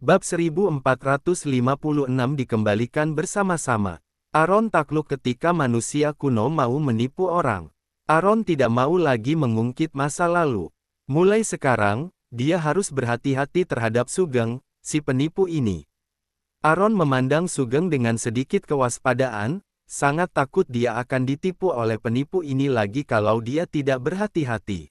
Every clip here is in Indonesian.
Bab 1456 dikembalikan bersama-sama. Aaron takluk ketika manusia kuno mau menipu orang. Aaron tidak mau lagi mengungkit masa lalu. Mulai sekarang, dia harus berhati-hati terhadap Sugeng, si penipu ini. Aaron memandang Sugeng dengan sedikit kewaspadaan, sangat takut dia akan ditipu oleh penipu ini lagi kalau dia tidak berhati-hati.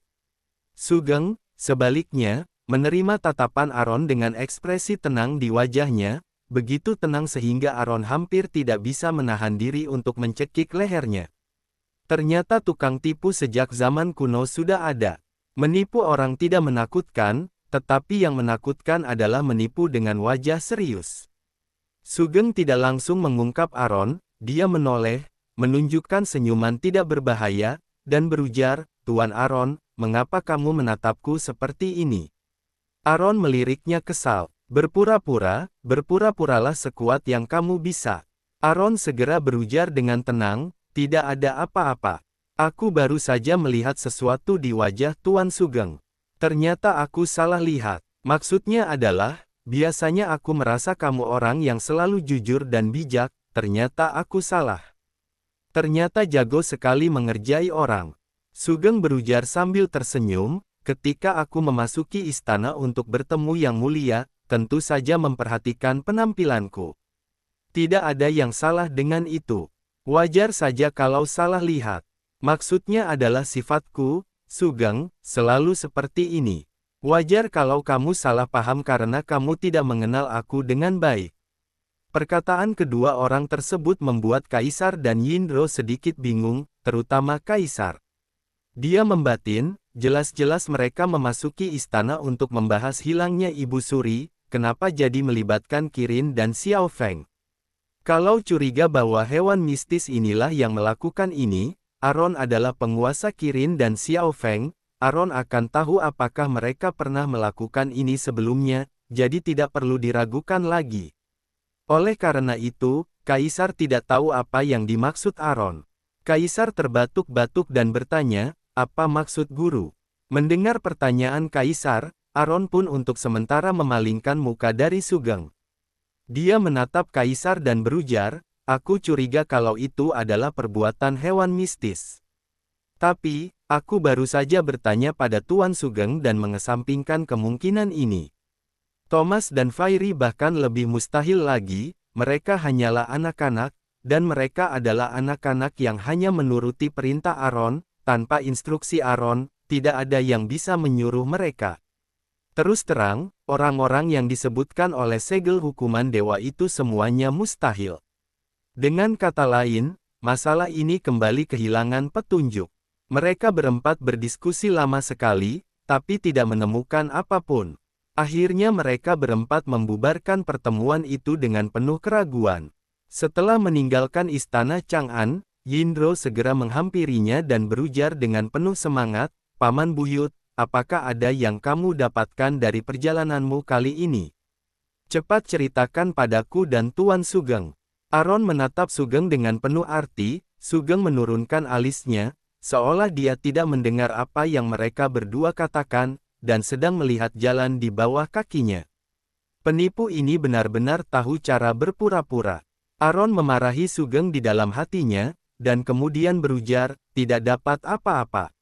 Sugeng, sebaliknya, menerima tatapan Aaron dengan ekspresi tenang di wajahnya, begitu tenang sehingga Aaron hampir tidak bisa menahan diri untuk mencekik lehernya. Ternyata tukang tipu sejak zaman kuno sudah ada. Menipu orang tidak menakutkan, tetapi yang menakutkan adalah menipu dengan wajah serius. Sugeng tidak langsung mengungkap Aaron, dia menoleh, menunjukkan senyuman tidak berbahaya, dan berujar, "Tuan Aaron, mengapa kamu menatapku seperti ini?" Aaron meliriknya kesal. Berpura-puralah sekuat yang kamu bisa. Aaron segera berujar dengan tenang, tidak ada apa-apa. Aku baru saja melihat sesuatu di wajah Tuan Sugeng. Ternyata aku salah lihat. Maksudnya adalah, biasanya aku merasa kamu orang yang selalu jujur dan bijak, ternyata aku salah. Ternyata jago sekali mengerjai orang. Sugeng berujar sambil tersenyum, ketika aku memasuki istana untuk bertemu Yang Mulia, tentu saja memperhatikan penampilanku. Tidak ada yang salah dengan itu. Wajar saja kalau salah lihat. Maksudnya adalah sifatku, Sugeng, selalu seperti ini. Wajar kalau kamu salah paham karena kamu tidak mengenal aku dengan baik. Perkataan kedua orang tersebut membuat Kaisar dan Yindro sedikit bingung, terutama Kaisar. Dia membatin, jelas-jelas mereka memasuki istana untuk membahas hilangnya Ibu Suri, kenapa jadi melibatkan Kirin dan Xiao Feng. Kalau curiga bahwa hewan mistis inilah yang melakukan ini, Aaron adalah penguasa Kirin dan Xiao Feng, Aaron akan tahu apakah mereka pernah melakukan ini sebelumnya, jadi tidak perlu diragukan lagi. Oleh karena itu, Kaisar tidak tahu apa yang dimaksud Aaron. Kaisar terbatuk-batuk dan bertanya, "Apa maksud guru?" Mendengar pertanyaan Kaisar, Aaron pun untuk sementara memalingkan muka dari Sugeng. Dia menatap Kaisar dan berujar, "Aku curiga kalau itu adalah perbuatan hewan mistis. Tapi, aku baru saja bertanya pada Tuan Sugeng dan mengesampingkan kemungkinan ini. Thomas dan Fairy bahkan lebih mustahil lagi, mereka hanyalah anak-anak, dan mereka adalah anak-anak yang hanya menuruti perintah Aaron. Tanpa instruksi Aaron, tidak ada yang bisa menyuruh mereka." Terus terang, orang-orang yang disebutkan oleh segel hukuman dewa itu semuanya mustahil. Dengan kata lain, masalah ini kembali kehilangan petunjuk. Mereka berempat berdiskusi lama sekali, tapi tidak menemukan apapun. Akhirnya mereka berempat membubarkan pertemuan itu dengan penuh keraguan. Setelah meninggalkan istana Chang'an, Yindro segera menghampirinya dan berujar dengan penuh semangat, "Paman Buyut, apakah ada yang kamu dapatkan dari perjalananmu kali ini? Cepat ceritakan padaku dan Tuan Sugeng." Aaron menatap Sugeng dengan penuh arti, Sugeng menurunkan alisnya, seolah dia tidak mendengar apa yang mereka berdua katakan, dan sedang melihat jalan di bawah kakinya. Penipu ini benar-benar tahu cara berpura-pura. Aaron memarahi Sugeng di dalam hatinya, dan kemudian berujar, "Tidak dapat apa-apa.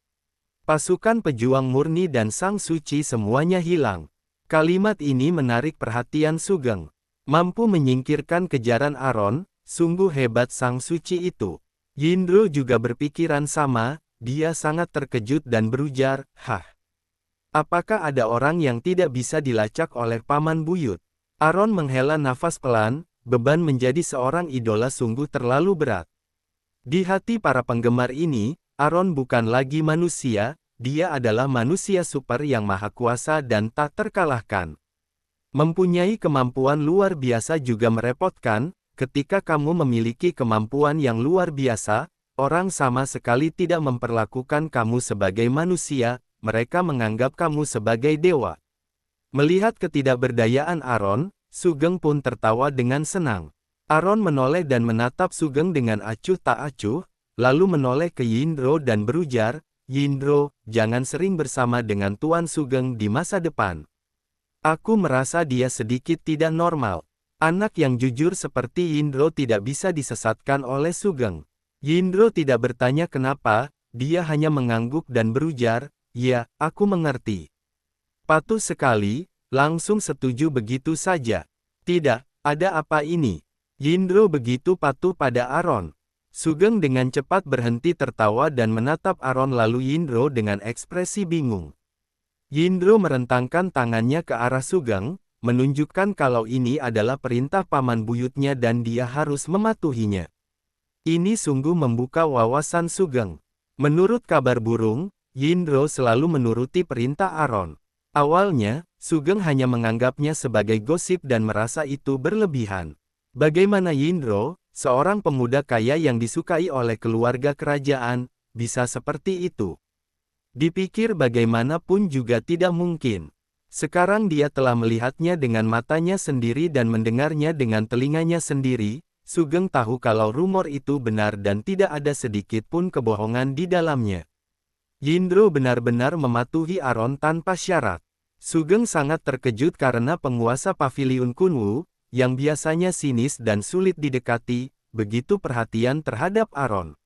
Pasukan pejuang murni dan Sang Suci semuanya hilang." Kalimat ini menarik perhatian Sugeng. Mampu menyingkirkan kejaran Aaron, sungguh hebat Sang Suci itu. Yindro juga berpikiran sama, dia sangat terkejut dan berujar, "Hah? Apakah ada orang yang tidak bisa dilacak oleh Paman Buyut?" Aaron menghela nafas pelan, beban menjadi seorang idola sungguh terlalu berat. Di hati para penggemar ini, Aaron bukan lagi manusia, dia adalah manusia super yang maha kuasa dan tak terkalahkan. Mempunyai kemampuan luar biasa juga merepotkan, ketika kamu memiliki kemampuan yang luar biasa, orang sama sekali tidak memperlakukan kamu sebagai manusia, mereka menganggap kamu sebagai dewa. Melihat ketidakberdayaan Aaron, Sugeng pun tertawa dengan senang. Aaron menoleh dan menatap Sugeng dengan acuh tak acuh, lalu menoleh ke Yindro dan berujar, "Yindro, jangan sering bersama dengan Tuan Sugeng di masa depan." Aku merasa dia sedikit tidak normal. Anak yang jujur seperti Yindro tidak bisa disesatkan oleh Sugeng. Yindro tidak bertanya kenapa, dia hanya mengangguk dan berujar, "Ya, aku mengerti." Patuh sekali, langsung setuju begitu saja. "Tidak, ada apa ini?" Yindro begitu patuh pada Aron. Sugeng dengan cepat berhenti tertawa dan menatap Aron lalu Yindro dengan ekspresi bingung. Yindro merentangkan tangannya ke arah Sugeng, menunjukkan kalau ini adalah perintah paman buyutnya dan dia harus mematuhinya. Ini sungguh membuka wawasan Sugeng. Menurut kabar burung, Yindro selalu menuruti perintah Aron. Awalnya, Sugeng hanya menganggapnya sebagai gosip dan merasa itu berlebihan. Bagaimana Yindro, seorang pemuda kaya yang disukai oleh keluarga kerajaan, bisa seperti itu? Dipikir bagaimanapun juga tidak mungkin. Sekarang dia telah melihatnya dengan matanya sendiri dan mendengarnya dengan telinganya sendiri. Sugeng tahu kalau rumor itu benar dan tidak ada sedikit pun kebohongan di dalamnya. Yindro benar-benar mematuhi Aron tanpa syarat. Sugeng sangat terkejut karena penguasa paviliun Kunwu, yang biasanya sinis dan sulit didekati, begitu perhatian terhadap Aron.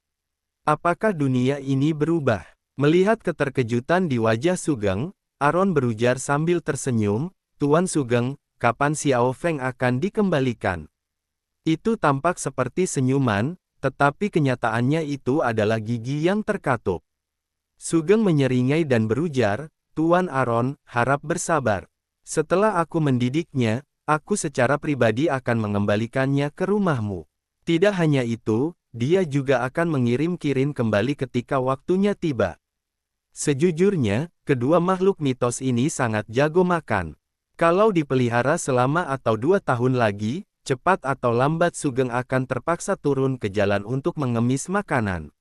Apakah dunia ini berubah? Melihat keterkejutan di wajah Sugeng, Aron berujar sambil tersenyum, "Tuan Sugeng, kapan Xiao Feng akan dikembalikan?" Itu tampak seperti senyuman, tetapi kenyataannya itu adalah gigi yang terkatup. Sugeng menyeringai dan berujar, "Tuan Aron, harap bersabar. Setelah aku mendidiknya, aku secara pribadi akan mengembalikannya ke rumahmu. Tidak hanya itu, dia juga akan mengirim Kirin kembali ketika waktunya tiba." Sejujurnya, kedua makhluk mitos ini sangat jago makan. Kalau dipelihara selama atau 2 tahun lagi, cepat atau lambat Sugeng akan terpaksa turun ke jalan untuk mengemis makanan.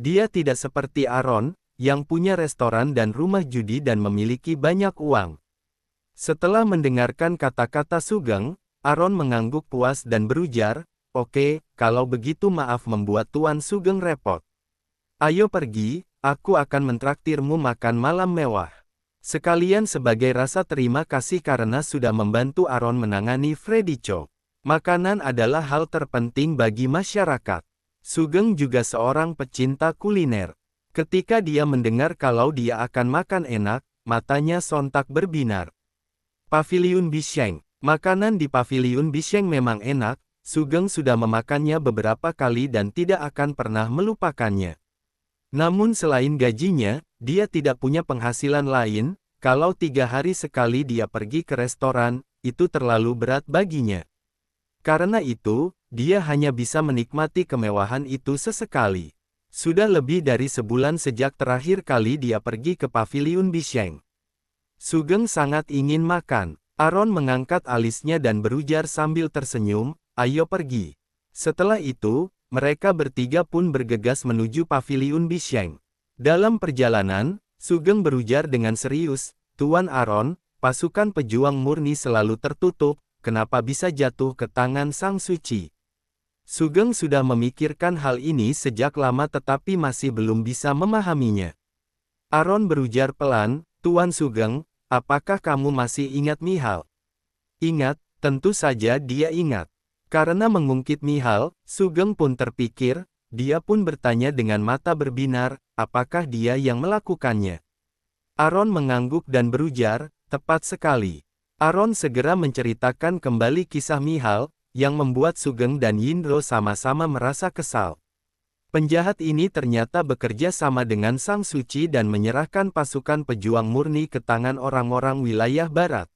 Dia tidak seperti Aron, yang punya restoran dan rumah judi dan memiliki banyak uang. Setelah mendengarkan kata-kata Sugeng, Aron mengangguk puas dan berujar, "Oke, kalau begitu maaf membuat Tuan Sugeng repot. Ayo pergi, aku akan mentraktirmu makan malam mewah." Sekalian sebagai rasa terima kasih karena sudah membantu Aron menangani Freddy Cho. Makanan adalah hal terpenting bagi masyarakat. Sugeng juga seorang pecinta kuliner. Ketika dia mendengar kalau dia akan makan enak, matanya sontak berbinar. Paviliun Bisheng. Makanan di Paviliun Bisheng memang enak, Sugeng sudah memakannya beberapa kali dan tidak akan pernah melupakannya. Namun selain gajinya, dia tidak punya penghasilan lain. Kalau 3 hari sekali dia pergi ke restoran, itu terlalu berat baginya. Karena itu, dia hanya bisa menikmati kemewahan itu sesekali. Sudah lebih dari sebulan sejak terakhir kali dia pergi ke Paviliun Bisheng. Sugeng sangat ingin makan. Aron mengangkat alisnya dan berujar sambil tersenyum, "Ayo pergi." Setelah itu, mereka bertiga pun bergegas menuju Paviliun Bisheng. Dalam perjalanan, Sugeng berujar dengan serius, "Tuan Aron, pasukan pejuang murni selalu tertutup, kenapa bisa jatuh ke tangan Sang Suci?" Sugeng sudah memikirkan hal ini sejak lama tetapi masih belum bisa memahaminya. Aron berujar pelan, "Tuan Sugeng, apakah kamu masih ingat Mihal?" "Ingat, tentu saja dia ingat." Karena mengungkit Mihal, Sugeng pun terpikir, dia pun bertanya dengan mata berbinar, apakah dia yang melakukannya? Aron mengangguk dan berujar, "Tepat sekali." Aron segera menceritakan kembali kisah Mihal, yang membuat Sugeng dan Yindro sama-sama merasa kesal. Penjahat ini ternyata bekerja sama dengan Sang Suci dan menyerahkan pasukan pejuang murni ke tangan orang-orang wilayah barat.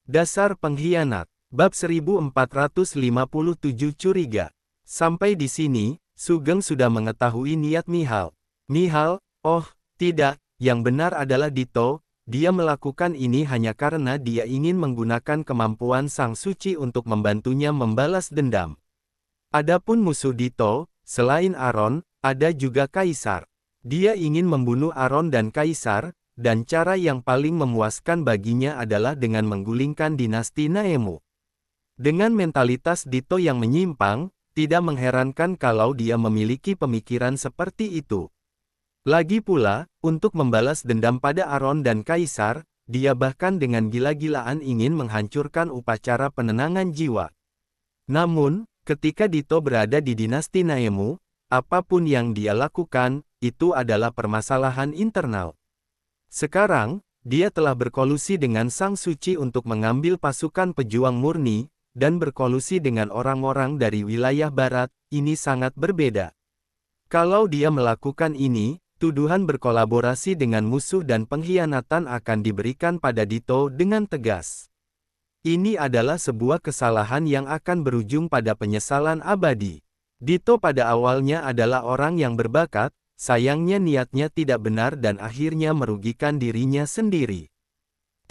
Dasar pengkhianat. Bab 1457 Curiga. Sampai di sini, Sugeng sudah mengetahui niat Mihal. Mihal, oh, tidak, yang benar adalah Dito, dia melakukan ini hanya karena dia ingin menggunakan kemampuan Sang Suci untuk membantunya membalas dendam. Adapun musuh Dito, selain Aron, ada juga Kaisar. Dia ingin membunuh Aron dan Kaisar, dan cara yang paling memuaskan baginya adalah dengan menggulingkan dinasti Naemu. Dengan mentalitas Dito yang menyimpang, tidak mengherankan kalau dia memiliki pemikiran seperti itu. Lagi pula, untuk membalas dendam pada Aron dan Kaisar, dia bahkan dengan gila-gilaan ingin menghancurkan upacara penenangan jiwa. Namun, ketika Dito berada di dinasti Naemu, apapun yang dia lakukan, itu adalah permasalahan internal. Sekarang, dia telah berkolusi dengan Sang Suci untuk mengambil pasukan pejuang murni, dan berkolusi dengan orang-orang dari wilayah barat. Ini sangat berbeda. Kalau dia melakukan ini, tuduhan berkolaborasi dengan musuh dan pengkhianatan akan diberikan pada Dito dengan tegas. Ini adalah sebuah kesalahan yang akan berujung pada penyesalan abadi. Dito pada awalnya adalah orang yang berbakat, sayangnya niatnya tidak benar dan akhirnya merugikan dirinya sendiri.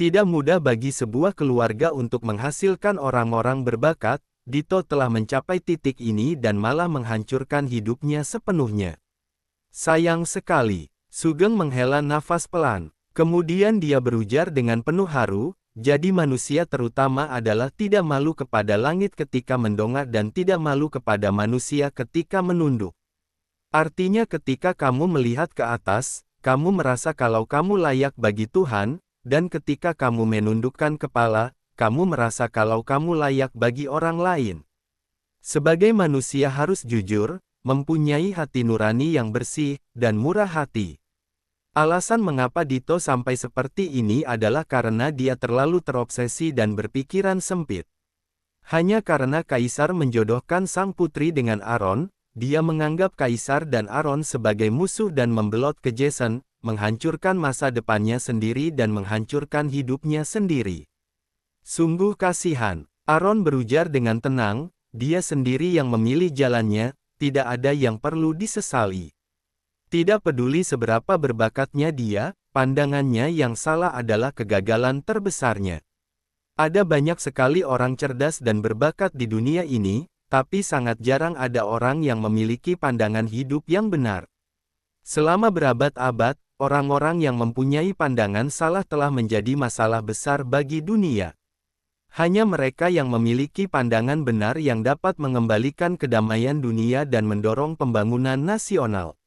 Tidak mudah bagi sebuah keluarga untuk menghasilkan orang-orang berbakat. Dito telah mencapai titik ini dan malah menghancurkan hidupnya sepenuhnya. Sayang sekali. Sugeng menghela nafas pelan. Kemudian dia berujar dengan penuh haru, jadi manusia terutama adalah tidak malu kepada langit ketika mendongak dan tidak malu kepada manusia ketika menunduk. Artinya ketika kamu melihat ke atas, kamu merasa kalau kamu layak bagi Tuhan, dan ketika kamu menundukkan kepala, kamu merasa kalau kamu layak bagi orang lain. Sebagai manusia harus jujur, mempunyai hati nurani yang bersih, dan murah hati. Alasan mengapa Dito sampai seperti ini adalah karena dia terlalu terobsesi dan berpikiran sempit. Hanya karena Kaisar menjodohkan sang putri dengan Aron, dia menganggap Kaisar dan Aron sebagai musuh dan membelot ke Jason, menghancurkan masa depannya sendiri dan menghancurkan hidupnya sendiri. Sungguh kasihan, Aron berujar dengan tenang, dia sendiri yang memilih jalannya, tidak ada yang perlu disesali. Tidak peduli seberapa berbakatnya dia, pandangannya yang salah adalah kegagalan terbesarnya. Ada banyak sekali orang cerdas dan berbakat di dunia ini, tapi sangat jarang ada orang yang memiliki pandangan hidup yang benar. Selama berabad-abad, orang-orang yang mempunyai pandangan salah telah menjadi masalah besar bagi dunia. Hanya mereka yang memiliki pandangan benar yang dapat mengembalikan kedamaian dunia dan mendorong pembangunan nasional.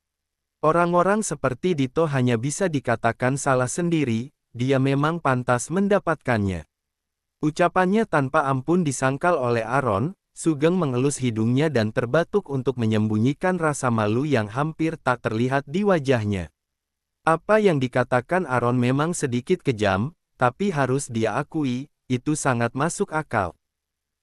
Orang-orang seperti Dito hanya bisa dikatakan salah sendiri, dia memang pantas mendapatkannya. Ucapannya tanpa ampun disangkal oleh Aron. Sugeng mengelus hidungnya dan terbatuk untuk menyembunyikan rasa malu yang hampir tak terlihat di wajahnya. Apa yang dikatakan Aron memang sedikit kejam, tapi harus dia akui, itu sangat masuk akal.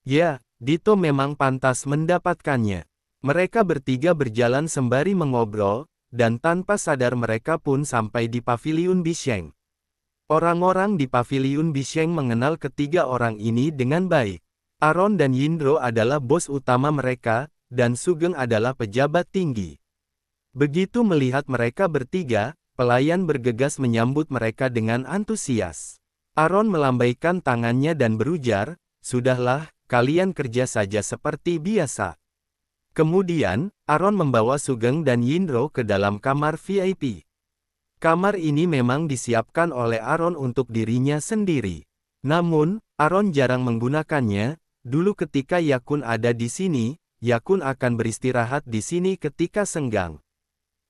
Ya, Dito memang pantas mendapatkannya. Mereka bertiga berjalan sembari mengobrol, dan tanpa sadar mereka pun sampai di Paviliun Bisheng. Orang-orang di Paviliun Bisheng mengenal ketiga orang ini dengan baik. Aron dan Yindro adalah bos utama mereka, dan Sugeng adalah pejabat tinggi. Begitu melihat mereka bertiga, pelayan bergegas menyambut mereka dengan antusias. Aron melambaikan tangannya dan berujar, "Sudahlah, kalian kerja saja seperti biasa." Kemudian, Aron membawa Sugeng dan Yindro ke dalam kamar VIP. Kamar ini memang disiapkan oleh Aron untuk dirinya sendiri. Namun, Aron jarang menggunakannya. Dulu ketika Yakun ada di sini, Yakun akan beristirahat di sini ketika senggang.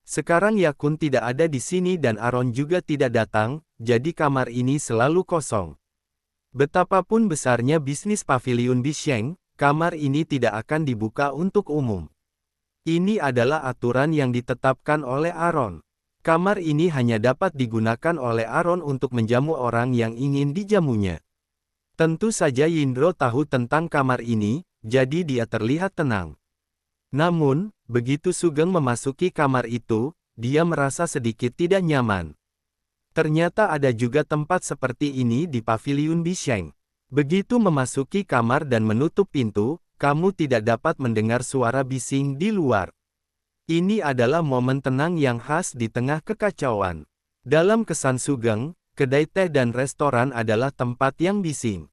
Sekarang Yakun tidak ada di sini dan Aron juga tidak datang, jadi kamar ini selalu kosong. Betapapun besarnya bisnis Paviliun Bisheng, kamar ini tidak akan dibuka untuk umum. Ini adalah aturan yang ditetapkan oleh Aron. Kamar ini hanya dapat digunakan oleh Aron untuk menjamu orang yang ingin dijamunya. Tentu saja Yindro tahu tentang kamar ini, jadi dia terlihat tenang. Namun, begitu Sugeng memasuki kamar itu, dia merasa sedikit tidak nyaman. Ternyata ada juga tempat seperti ini di Paviliun Bisheng. Begitu memasuki kamar dan menutup pintu, kamu tidak dapat mendengar suara bising di luar. Ini adalah momen tenang yang khas di tengah kekacauan. Dalam kesan Sugeng, kedai teh dan restoran adalah tempat yang bising.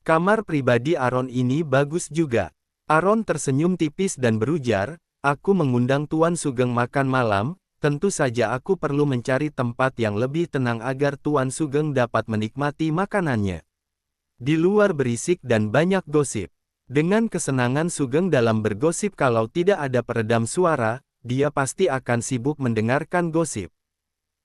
Kamar pribadi Aron ini bagus juga. Aron tersenyum tipis dan berujar, "Aku mengundang Tuan Sugeng makan malam, tentu saja aku perlu mencari tempat yang lebih tenang agar Tuan Sugeng dapat menikmati makanannya." Di luar berisik dan banyak gosip. Dengan kesenangan Sugeng dalam bergosip kalau tidak ada peredam suara, dia pasti akan sibuk mendengarkan gosip.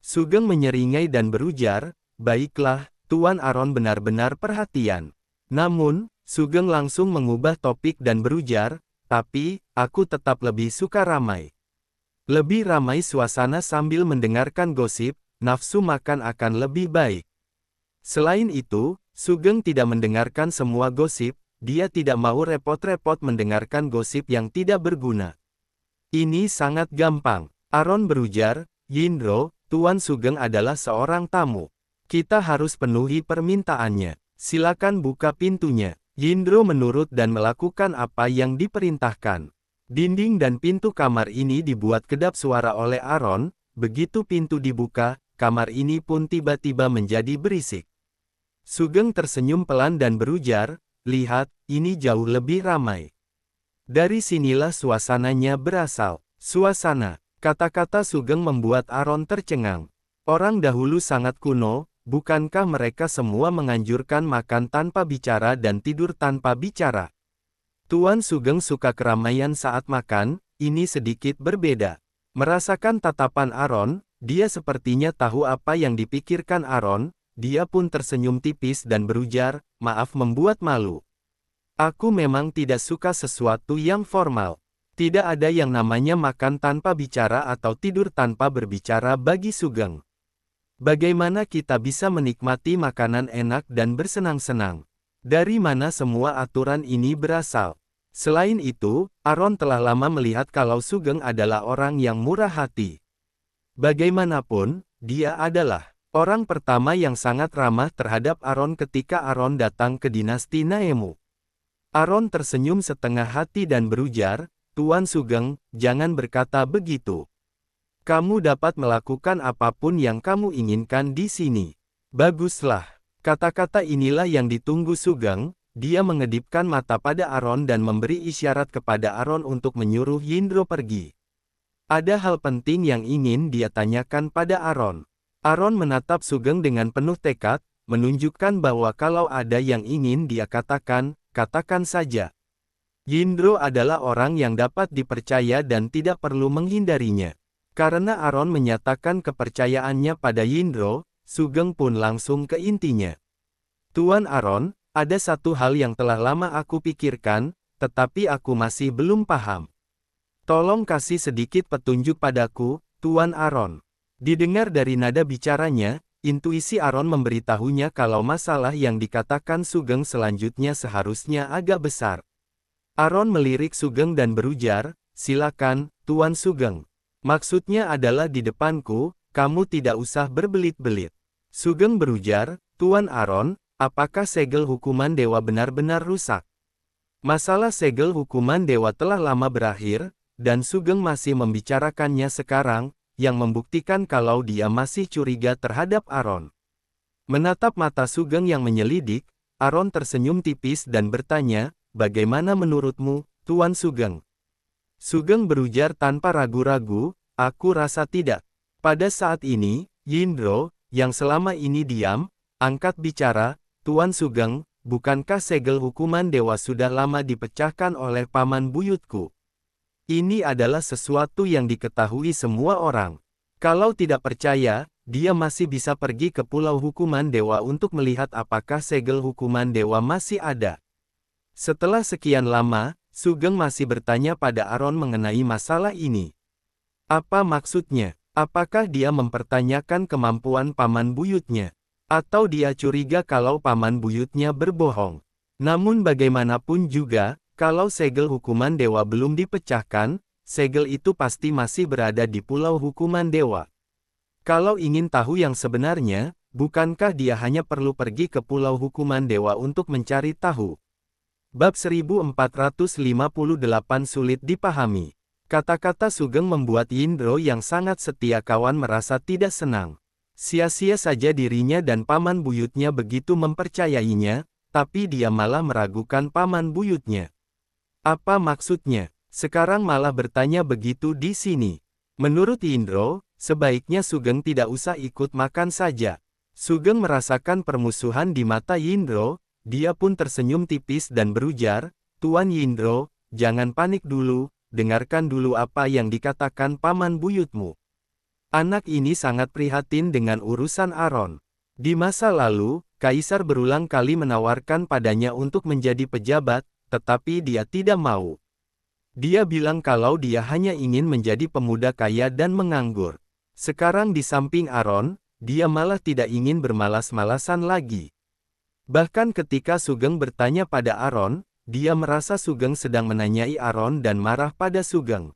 Sugeng menyeringai dan berujar, "Baiklah, Tuan Aron benar-benar perhatian. Namun, Sugeng langsung mengubah topik dan berujar, tapi, aku tetap lebih suka ramai. Lebih ramai suasana sambil mendengarkan gosip, nafsu makan akan lebih baik. Selain itu, Sugeng tidak mendengarkan semua gosip, dia tidak mau repot-repot mendengarkan gosip yang tidak berguna. Ini sangat gampang. Aron berujar, Yindro, Tuan Sugeng adalah seorang tamu. Kita harus penuhi permintaannya. Silakan buka pintunya. Yindro menurut dan melakukan apa yang diperintahkan. Dinding dan pintu kamar ini dibuat kedap suara oleh Aron. Begitu pintu dibuka, kamar ini pun tiba-tiba menjadi berisik. Sugeng tersenyum pelan dan berujar, lihat, ini jauh lebih ramai. Dari sinilah suasananya berasal. Suasana. Kata-kata Sugeng membuat Aron tercengang. Orang dahulu sangat kuno. Bukankah mereka semua menganjurkan makan tanpa bicara dan tidur tanpa bicara? Tuan Sugeng suka keramaian saat makan, ini sedikit berbeda. Merasakan tatapan Aron, dia sepertinya tahu apa yang dipikirkan Aron, dia pun tersenyum tipis dan berujar, maaf membuat malu. Aku memang tidak suka sesuatu yang formal. Tidak ada yang namanya makan tanpa bicara atau tidur tanpa berbicara bagi Sugeng. Bagaimana kita bisa menikmati makanan enak dan bersenang-senang? Dari mana semua aturan ini berasal? Selain itu, Aron telah lama melihat kalau Sugeng adalah orang yang murah hati. Bagaimanapun, dia adalah orang pertama yang sangat ramah terhadap Aron ketika Aron datang ke dinasti Naemu. Aron tersenyum setengah hati dan berujar, Tuan Sugeng, jangan berkata begitu. Kamu dapat melakukan apapun yang kamu inginkan di sini. Baguslah. Kata-kata inilah yang ditunggu Sugeng, dia mengedipkan mata pada Aron dan memberi isyarat kepada Aron untuk menyuruh Yindro pergi. Ada hal penting yang ingin dia tanyakan pada Aron. Aron menatap Sugeng dengan penuh tekad, menunjukkan bahwa kalau ada yang ingin dia katakan, katakan saja. Yindro adalah orang yang dapat dipercaya dan tidak perlu menghindarinya. Karena Aron menyatakan kepercayaannya pada Yindro, Sugeng pun langsung ke intinya. Tuan Aron, ada satu hal yang telah lama aku pikirkan, tetapi aku masih belum paham. Tolong kasih sedikit petunjuk padaku, Tuan Aron. Didengar dari nada bicaranya, intuisi Aron memberitahunya kalau masalah yang dikatakan Sugeng selanjutnya seharusnya agak besar. Aron melirik Sugeng dan berujar, silakan, Tuan Sugeng. Maksudnya adalah di depanku, kamu tidak usah berbelit-belit. Sugeng berujar, Tuan Aron, apakah segel hukuman dewa benar-benar rusak? Masalah segel hukuman dewa telah lama berakhir, dan Sugeng masih membicarakannya sekarang, yang membuktikan kalau dia masih curiga terhadap Aron. Menatap mata Sugeng yang menyelidik, Aron tersenyum tipis dan bertanya, bagaimana menurutmu, Tuan Sugeng? Sugeng berujar tanpa ragu-ragu, aku rasa tidak. Pada saat ini, Yindro, yang selama ini diam, angkat bicara, Tuan Sugeng, bukankah segel hukuman dewa sudah lama dipecahkan oleh paman buyutku? Ini adalah sesuatu yang diketahui semua orang. Kalau tidak percaya, dia masih bisa pergi ke pulau hukuman dewa untuk melihat apakah segel hukuman dewa masih ada. Setelah sekian lama, Sugeng masih bertanya pada Aron mengenai masalah ini. Apa maksudnya? Apakah dia mempertanyakan kemampuan paman buyutnya? Atau dia curiga kalau paman buyutnya berbohong? Namun bagaimanapun juga, kalau segel hukuman dewa belum dipecahkan, segel itu pasti masih berada di pulau hukuman dewa. Kalau ingin tahu yang sebenarnya, bukankah dia hanya perlu pergi ke pulau hukuman dewa untuk mencari tahu? Bab 1458 sulit dipahami. Kata-kata Sugeng membuat Yindro yang sangat setia kawan merasa tidak senang. Sia-sia saja dirinya dan paman buyutnya begitu mempercayainya, tapi dia malah meragukan paman buyutnya. Apa maksudnya? Sekarang malah bertanya begitu di sini. Menurut Yindro, sebaiknya Sugeng tidak usah ikut makan saja. Sugeng merasakan permusuhan di mata Yindro. Dia pun tersenyum tipis dan berujar, Tuan Yindro, jangan panik dulu, dengarkan dulu apa yang dikatakan paman buyutmu. Anak ini sangat prihatin dengan urusan Aron. Di masa lalu, Kaisar berulang kali menawarkan padanya untuk menjadi pejabat, tetapi dia tidak mau. Dia bilang kalau dia hanya ingin menjadi pemuda kaya dan menganggur. Sekarang di samping Aron, dia malah tidak ingin bermalas-malasan lagi. Bahkan ketika Sugeng bertanya pada Aron, dia merasa Sugeng sedang menanyai Aron dan marah pada Sugeng.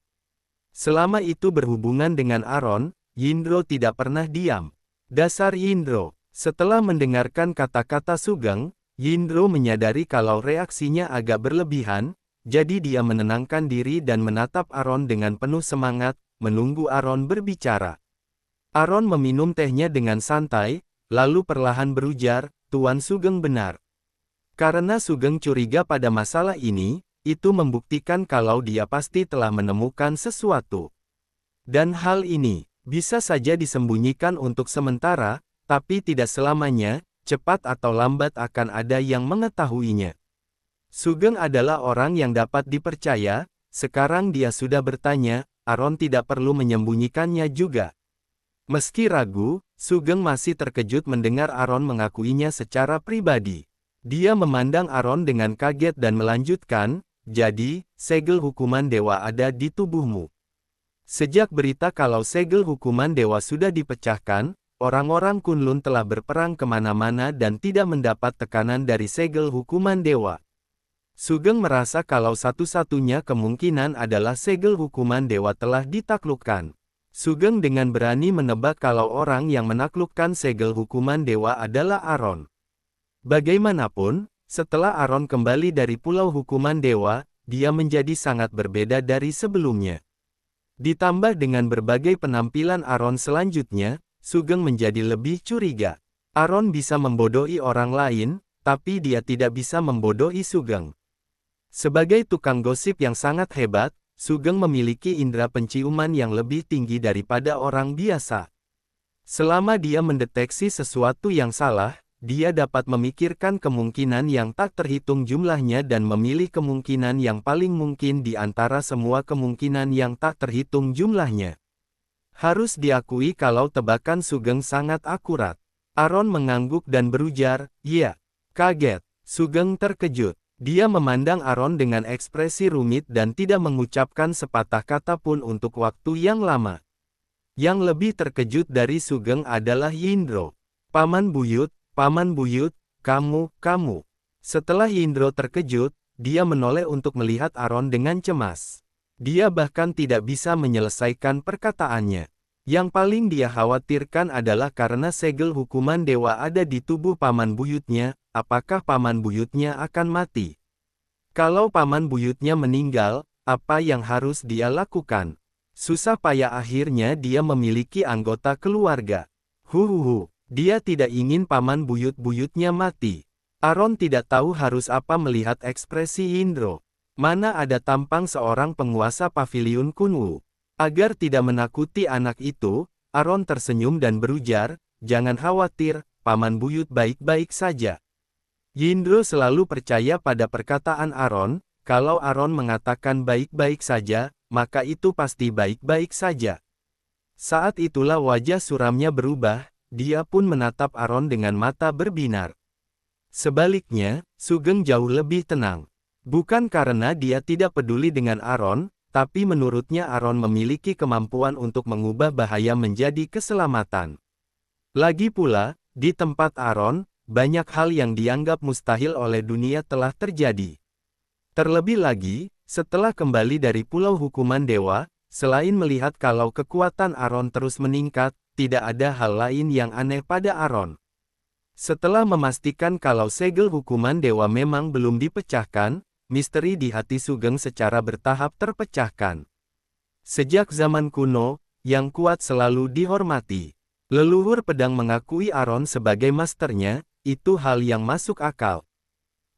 Selama itu berhubungan dengan Aron, Yindro tidak pernah diam. Dasar Yindro. Setelah mendengarkan kata-kata Sugeng, Yindro menyadari kalau reaksinya agak berlebihan, jadi dia menenangkan diri dan menatap Aron dengan penuh semangat, menunggu Aron berbicara. Aron meminum tehnya dengan santai, lalu perlahan berujar, "Tuan Sugeng benar." Karena Sugeng curiga pada masalah ini, itu membuktikan kalau dia pasti telah menemukan sesuatu. Dan hal ini bisa saja disembunyikan untuk sementara, tapi tidak selamanya, cepat atau lambat akan ada yang mengetahuinya. Sugeng adalah orang yang dapat dipercaya, sekarang dia sudah bertanya, Aron tidak perlu menyembunyikannya juga. Meski ragu, Sugeng masih terkejut mendengar Aron mengakuinya secara pribadi. Dia memandang Aron dengan kaget dan melanjutkan, "Jadi, segel hukuman dewa ada di tubuhmu." Sejak berita kalau segel hukuman dewa sudah dipecahkan, orang-orang Kunlun telah berperang kemana-mana dan tidak mendapat tekanan dari segel hukuman dewa. Sugeng merasa kalau satu-satunya kemungkinan adalah segel hukuman dewa telah ditaklukkan. Sugeng dengan berani menebak kalau orang yang menaklukkan segel hukuman dewa adalah Aron. Bagaimanapun, setelah Aron kembali dari Pulau Hukuman Dewa, dia menjadi sangat berbeda dari sebelumnya. Ditambah dengan berbagai penampilan Aron selanjutnya, Sugeng menjadi lebih curiga. Aron bisa membodohi orang lain, tapi dia tidak bisa membodohi Sugeng. Sebagai tukang gosip yang sangat hebat, Sugeng memiliki indera penciuman yang lebih tinggi daripada orang biasa. Selama dia mendeteksi sesuatu yang salah, dia dapat memikirkan kemungkinan yang tak terhitung jumlahnya dan memilih kemungkinan yang paling mungkin di antara semua kemungkinan yang tak terhitung jumlahnya. Harus diakui kalau tebakan Sugeng sangat akurat. Aron mengangguk dan berujar, "Iya." Kaget. Sugeng terkejut. Dia memandang Aron dengan ekspresi rumit dan tidak mengucapkan sepatah kata pun untuk waktu yang lama. Yang lebih terkejut dari Sugeng adalah Yindro. "Paman Buyut, Paman Buyut, kamu." Setelah Yindro terkejut, dia menoleh untuk melihat Aron dengan cemas. Dia bahkan tidak bisa menyelesaikan perkataannya. Yang paling dia khawatirkan adalah karena segel hukuman dewa ada di tubuh Paman Buyutnya, apakah Paman Buyutnya akan mati? Kalau Paman Buyutnya meninggal, apa yang harus dia lakukan? Susah payah akhirnya dia memiliki anggota keluarga. Dia tidak ingin Paman Buyut-buyutnya mati. Aron tidak tahu harus apa melihat ekspresi Yindro. Mana ada tampang seorang penguasa paviliun Kunwu. Agar tidak menakuti anak itu, Aron tersenyum dan berujar, "Jangan khawatir, Paman Buyut baik-baik saja." Yindro selalu percaya pada perkataan Aron, kalau Aron mengatakan baik-baik saja, maka itu pasti baik-baik saja. Saat itulah wajah suramnya berubah, dia pun menatap Aron dengan mata berbinar. Sebaliknya, Sugeng jauh lebih tenang. Bukan karena dia tidak peduli dengan Aron, tapi menurutnya Aron memiliki kemampuan untuk mengubah bahaya menjadi keselamatan. Lagi pula, di tempat Aron, banyak hal yang dianggap mustahil oleh dunia telah terjadi. Terlebih lagi, setelah kembali dari Pulau Hukuman Dewa, selain melihat kalau kekuatan Aron terus meningkat, tidak ada hal lain yang aneh pada Aron. Setelah memastikan kalau segel hukuman dewa memang belum dipecahkan, misteri di hati Sugeng secara bertahap terpecahkan. Sejak zaman kuno, yang kuat selalu dihormati. Leluhur pedang mengakui Aron sebagai masternya, itu hal yang masuk akal.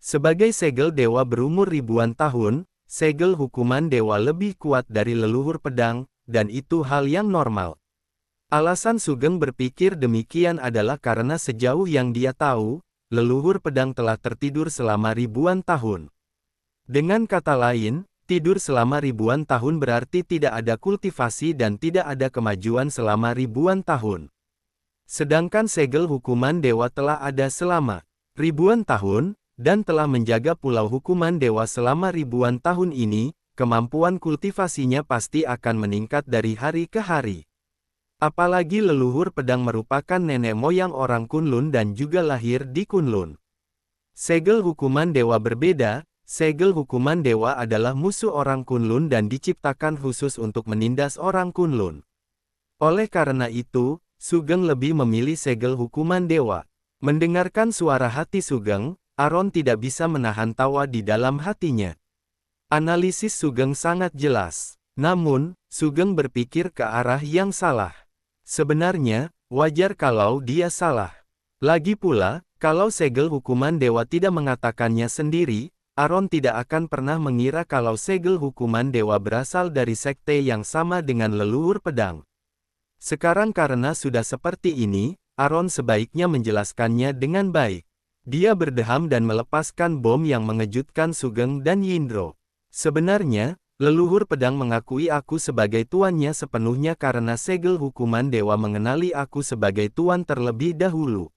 Sebagai segel dewa berumur ribuan tahun, segel hukuman dewa lebih kuat dari leluhur pedang, dan itu hal yang normal. Alasan Sugeng berpikir demikian adalah karena sejauh yang dia tahu, leluhur pedang telah tertidur selama ribuan tahun. Dengan kata lain, tidur selama ribuan tahun berarti tidak ada kultivasi dan tidak ada kemajuan selama ribuan tahun. Sedangkan segel hukuman dewa telah ada selama ribuan tahun, dan telah menjaga pulau hukuman dewa selama ribuan tahun ini, kemampuan kultivasinya pasti akan meningkat dari hari ke hari. Apalagi leluhur pedang merupakan nenek moyang orang Kunlun dan juga lahir di Kunlun. Segel hukuman dewa berbeda, segel hukuman dewa adalah musuh orang Kunlun dan diciptakan khusus untuk menindas orang Kunlun. Oleh karena itu, Sugeng lebih memilih segel hukuman dewa. Mendengarkan suara hati Sugeng, Aron tidak bisa menahan tawa di dalam hatinya. Analisis Sugeng sangat jelas. Namun, Sugeng berpikir ke arah yang salah. Sebenarnya, wajar kalau dia salah. Lagi pula, kalau segel hukuman dewa tidak mengatakannya sendiri, Aron tidak akan pernah mengira kalau segel hukuman dewa berasal dari sekte yang sama dengan leluhur pedang. Sekarang karena sudah seperti ini, Aron sebaiknya menjelaskannya dengan baik. Dia berdeham dan melepaskan bom yang mengejutkan Sugeng dan Yindro. Sebenarnya, leluhur pedang mengakui aku sebagai tuannya sepenuhnya karena segel hukuman dewa mengenali aku sebagai tuan terlebih dahulu.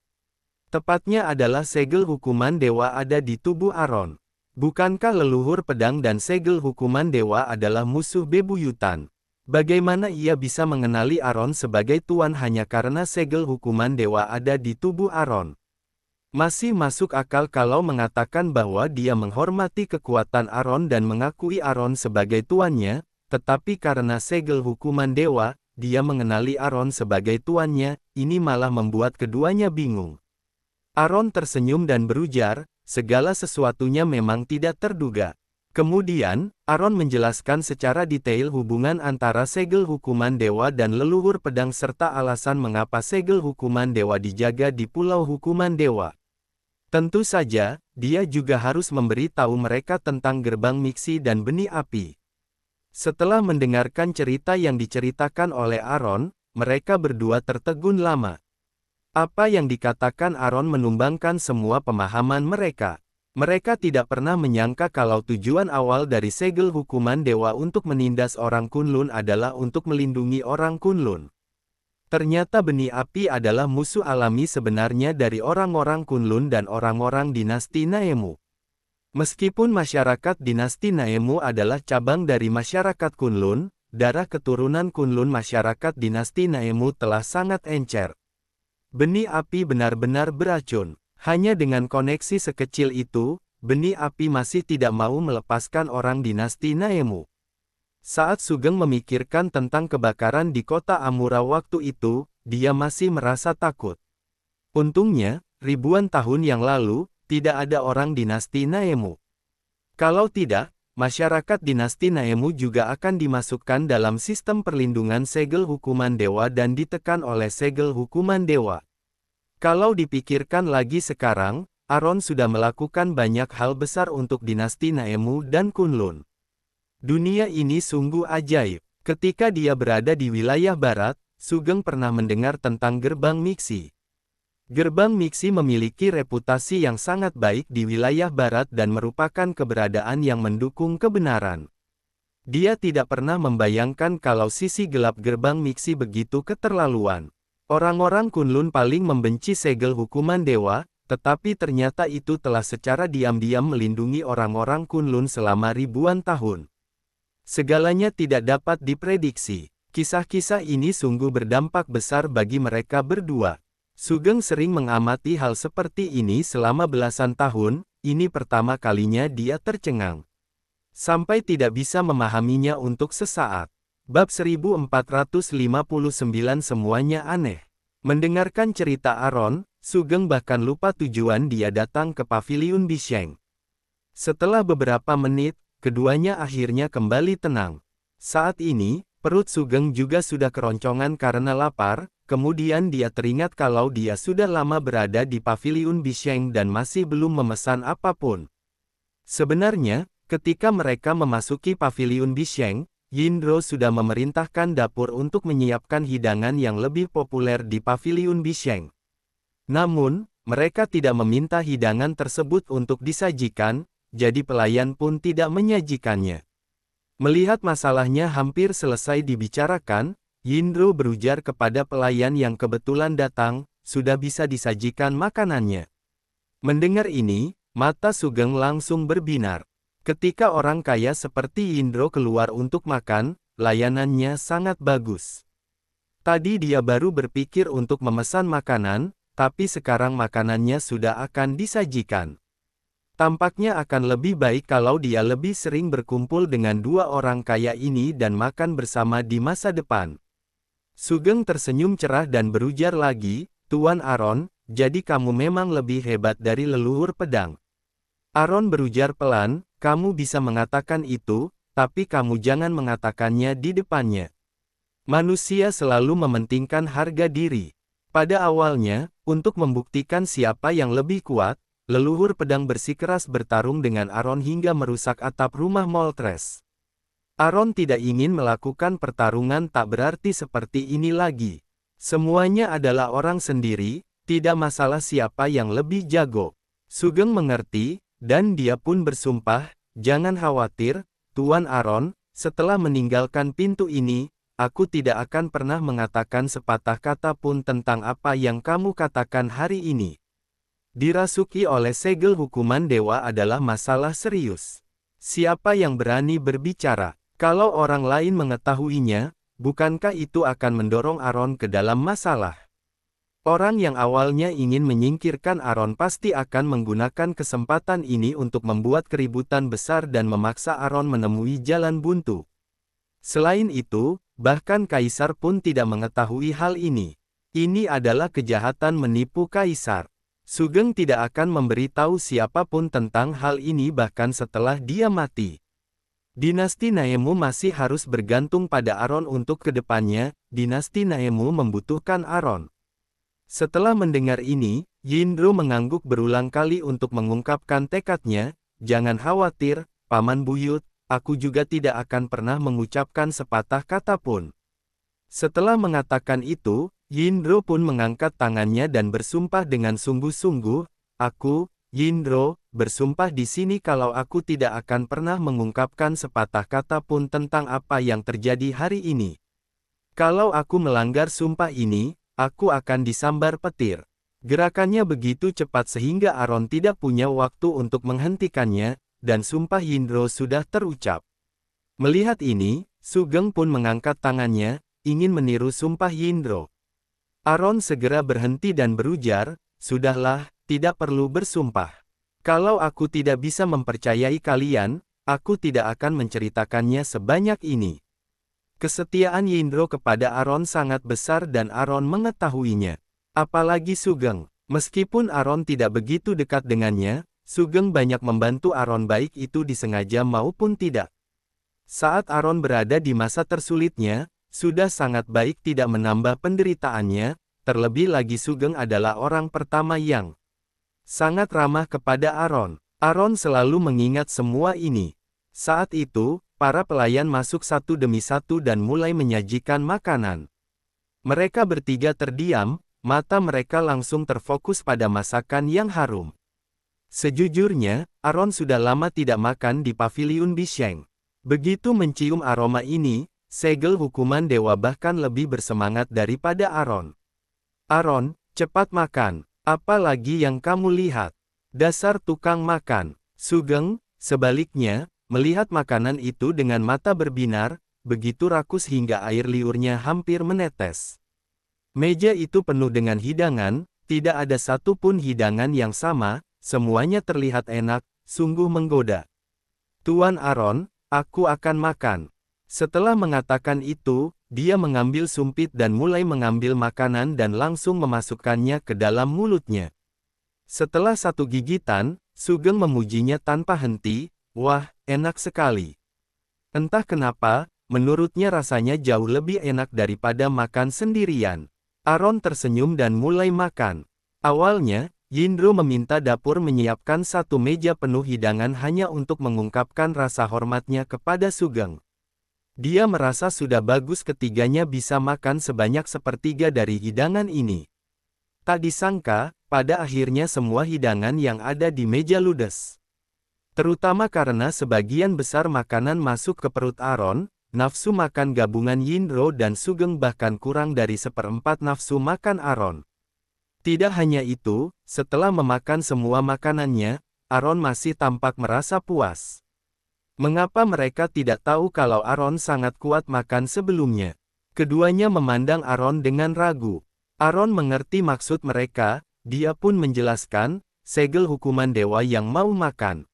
Tepatnya adalah segel hukuman dewa ada di tubuh Aron. Bukankah leluhur pedang dan segel hukuman dewa adalah musuh bebuyutan? Bagaimana ia bisa mengenali Aron sebagai tuan hanya karena segel hukuman dewa ada di tubuh Aron? Masih masuk akal kalau mengatakan bahwa dia menghormati kekuatan Aron dan mengakui Aron sebagai tuannya, tetapi karena segel hukuman dewa, dia mengenali Aron sebagai tuannya, ini malah membuat keduanya bingung. Aron tersenyum dan berujar, segala sesuatunya memang tidak terduga. Kemudian, Aron menjelaskan secara detail hubungan antara segel hukuman dewa dan leluhur pedang serta alasan mengapa segel hukuman dewa dijaga di pulau hukuman dewa. Tentu saja, dia juga harus memberi tahu mereka tentang gerbang miksi dan benih api. Setelah mendengarkan cerita yang diceritakan oleh Aron, mereka berdua tertegun lama. Apa yang dikatakan Aron menumbangkan semua pemahaman mereka. Mereka tidak pernah menyangka kalau tujuan awal dari segel hukuman dewa untuk menindas orang Kunlun adalah untuk melindungi orang Kunlun. Ternyata benih api adalah musuh alami sebenarnya dari orang-orang Kunlun dan orang-orang dinasti Naemu. Meskipun masyarakat dinasti Naemu adalah cabang dari masyarakat Kunlun, darah keturunan Kunlun masyarakat dinasti Naemu telah sangat encer. Benih api benar-benar beracun. Hanya dengan koneksi sekecil itu, benih api masih tidak mau melepaskan orang dinasti Naemu. Saat Sugeng memikirkan tentang kebakaran di kota Amura waktu itu, dia masih merasa takut. Untungnya, ribuan tahun yang lalu, tidak ada orang dinasti Naemu. Kalau tidak, masyarakat dinasti Naemu juga akan dimasukkan dalam sistem perlindungan segel hukuman dewa dan ditekan oleh segel hukuman dewa. Kalau dipikirkan lagi sekarang, Aron sudah melakukan banyak hal besar untuk dinasti Naemu dan Kunlun. Dunia ini sungguh ajaib. Ketika dia berada di wilayah barat, Sugeng pernah mendengar tentang gerbang miksi. Gerbang miksi memiliki reputasi yang sangat baik di wilayah barat dan merupakan keberadaan yang mendukung kebenaran. Dia tidak pernah membayangkan kalau sisi gelap gerbang miksi begitu keterlaluan. Orang-orang Kunlun paling membenci segel hukuman dewa, tetapi ternyata itu telah secara diam-diam melindungi orang-orang Kunlun selama ribuan tahun. Segalanya tidak dapat diprediksi. Kisah-kisah ini sungguh berdampak besar bagi mereka berdua. Sugeng sering mengamati hal seperti ini selama belasan tahun, ini pertama kalinya dia tercengang. Sampai tidak bisa memahaminya untuk sesaat. Bab 1459 semuanya aneh. Mendengarkan cerita Aron, Sugeng bahkan lupa tujuan dia datang ke paviliun Bisheng. Setelah beberapa menit, keduanya akhirnya kembali tenang. Saat ini, perut Sugeng juga sudah keroncongan karena lapar, kemudian dia teringat kalau dia sudah lama berada di paviliun Bisheng dan masih belum memesan apapun. Sebenarnya, ketika mereka memasuki paviliun Bisheng, Yindro sudah memerintahkan dapur untuk menyiapkan hidangan yang lebih populer di paviliun Bisheng. Namun, mereka tidak meminta hidangan tersebut untuk disajikan, jadi pelayan pun tidak menyajikannya. Melihat masalahnya hampir selesai dibicarakan, Yindro berujar kepada pelayan yang kebetulan datang, sudah bisa disajikan makanannya. Mendengar ini, mata Sugeng langsung berbinar. Ketika orang kaya seperti Yindro keluar untuk makan, layanannya sangat bagus. Tadi dia baru berpikir untuk memesan makanan, tapi sekarang makanannya sudah akan disajikan. Tampaknya akan lebih baik kalau dia lebih sering berkumpul dengan dua orang kaya ini dan makan bersama di masa depan. Sugeng tersenyum cerah dan berujar lagi, Tuan Aron, jadi kamu memang lebih hebat dari leluhur pedang. Aron berujar pelan, kamu bisa mengatakan itu, tapi kamu jangan mengatakannya di depannya. Manusia selalu mementingkan harga diri. Pada awalnya, untuk membuktikan siapa yang lebih kuat, leluhur pedang bersikeras bertarung dengan Aron hingga merusak atap rumah Moltres. Aron tidak ingin melakukan pertarungan tak berarti seperti ini lagi. Semuanya adalah orang sendiri, tidak masalah siapa yang lebih jago. Sugeng mengerti, dan dia pun bersumpah, jangan khawatir, Tuan Aron, setelah meninggalkan pintu ini, aku tidak akan pernah mengatakan sepatah kata pun tentang apa yang kamu katakan hari ini. Dirasuki oleh segel hukuman dewa adalah masalah serius. Siapa yang berani berbicara? Kalau orang lain mengetahuinya, bukankah itu akan mendorong Aron ke dalam masalah? Orang yang awalnya ingin menyingkirkan Aron pasti akan menggunakan kesempatan ini untuk membuat keributan besar dan memaksa Aron menemui jalan buntu. Selain itu, bahkan Kaisar pun tidak mengetahui hal ini. Ini adalah kejahatan menipu Kaisar. Sugeng tidak akan memberitahu siapapun tentang hal ini bahkan setelah dia mati. Dinasti Naemu masih harus bergantung pada Aron untuk kedepannya, dinasti Naemu membutuhkan Aron. Setelah mendengar ini, Yindro mengangguk berulang kali untuk mengungkapkan tekadnya, jangan khawatir, Paman Buyut, aku juga tidak akan pernah mengucapkan sepatah kata pun. Setelah mengatakan itu, Yindro pun mengangkat tangannya dan bersumpah dengan sungguh-sungguh, aku, Yindro, bersumpah di sini kalau aku tidak akan pernah mengungkapkan sepatah kata pun tentang apa yang terjadi hari ini. Kalau aku melanggar sumpah ini, aku akan disambar petir. Gerakannya begitu cepat sehingga Aron tidak punya waktu untuk menghentikannya, dan sumpah Yindro sudah terucap. Melihat ini, Sugeng pun mengangkat tangannya, ingin meniru sumpah Yindro. Aron segera berhenti dan berujar, sudahlah, tidak perlu bersumpah. Kalau aku tidak bisa mempercayai kalian, aku tidak akan menceritakannya sebanyak ini. Kesetiaan Yindro kepada Aron sangat besar dan Aron mengetahuinya. Apalagi Sugeng. Meskipun Aron tidak begitu dekat dengannya, Sugeng banyak membantu Aron baik itu disengaja maupun tidak. Saat Aron berada di masa tersulitnya, sudah sangat baik tidak menambah penderitaannya, terlebih lagi Sugeng adalah orang pertama yang sangat ramah kepada Aron. Aron selalu mengingat semua ini. Saat itu, para pelayan masuk satu demi satu dan mulai menyajikan makanan. Mereka bertiga terdiam, mata mereka langsung terfokus pada masakan yang harum. Sejujurnya, Aron sudah lama tidak makan di paviliun Bisheng. Begitu mencium aroma ini, segel hukuman dewa bahkan lebih bersemangat daripada Aron. Aron, cepat makan. Apa lagi yang kamu lihat? Dasar tukang makan. Sugeng, sebaliknya, melihat makanan itu dengan mata berbinar, begitu rakus hingga air liurnya hampir menetes. Meja itu penuh dengan hidangan, tidak ada satupun hidangan yang sama, semuanya terlihat enak, sungguh menggoda. Tuan Aron, aku akan makan. Setelah mengatakan itu, dia mengambil sumpit dan mulai mengambil makanan dan langsung memasukkannya ke dalam mulutnya. Setelah satu gigitan, Sugeng memujinya tanpa henti, wah, enak sekali. Entah kenapa, menurutnya rasanya jauh lebih enak daripada makan sendirian. Aron tersenyum dan mulai makan. Awalnya, Yindro meminta dapur menyiapkan satu meja penuh hidangan hanya untuk mengungkapkan rasa hormatnya kepada Sugeng. Dia merasa sudah bagus ketiganya bisa makan sebanyak sepertiga dari hidangan ini. Tak disangka, pada akhirnya semua hidangan yang ada di meja ludes. Terutama karena sebagian besar makanan masuk ke perut Aron, nafsu makan gabungan Yindro dan Sugeng bahkan kurang dari seperempat nafsu makan Aaron. Tidak hanya itu, setelah memakan semua makanannya, Aaron masih tampak merasa puas. Mengapa mereka tidak tahu kalau Aaron sangat kuat makan sebelumnya? Keduanya memandang Aaron dengan ragu. Aaron mengerti maksud mereka, dia pun menjelaskan, segel hukuman dewa yang mau makan.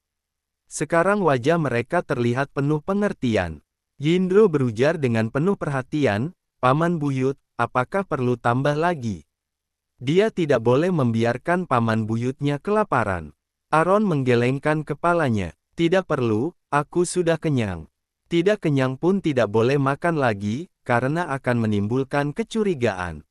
Sekarang wajah mereka terlihat penuh pengertian. Yindro berujar dengan penuh perhatian, Paman Buyut, apakah perlu tambah lagi? Dia tidak boleh membiarkan Paman Buyutnya kelaparan. Aaron menggelengkan kepalanya. Tidak perlu, aku sudah kenyang. Tidak kenyang pun tidak boleh makan lagi, karena akan menimbulkan kecurigaan.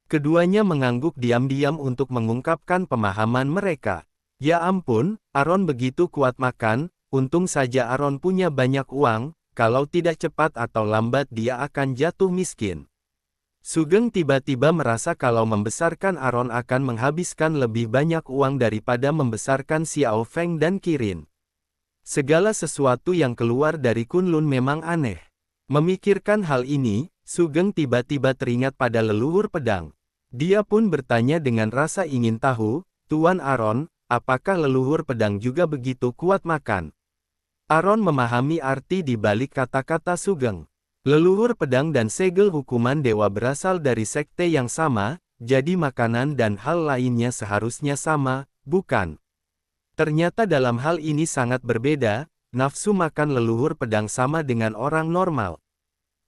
Keduanya mengangguk diam-diam untuk mengungkapkan pemahaman mereka. Ya ampun, Aaron begitu kuat makan, untung saja Aaron punya banyak uang, kalau tidak cepat atau lambat dia akan jatuh miskin. Sugeng tiba-tiba merasa kalau membesarkan Aaron akan menghabiskan lebih banyak uang daripada membesarkan Xiao Feng dan Kirin. Segala sesuatu yang keluar dari Kunlun memang aneh. Memikirkan hal ini, Sugeng tiba-tiba teringat pada leluhur pedang. Dia pun bertanya dengan rasa ingin tahu, Tuan Aaron, apakah leluhur pedang juga begitu kuat makan? Aaron memahami arti di balik kata-kata Sugeng. Leluhur pedang dan segel hukuman dewa berasal dari sekte yang sama, jadi makanan dan hal lainnya seharusnya sama, bukan? Ternyata dalam hal ini sangat berbeda, nafsu makan leluhur pedang sama dengan orang normal.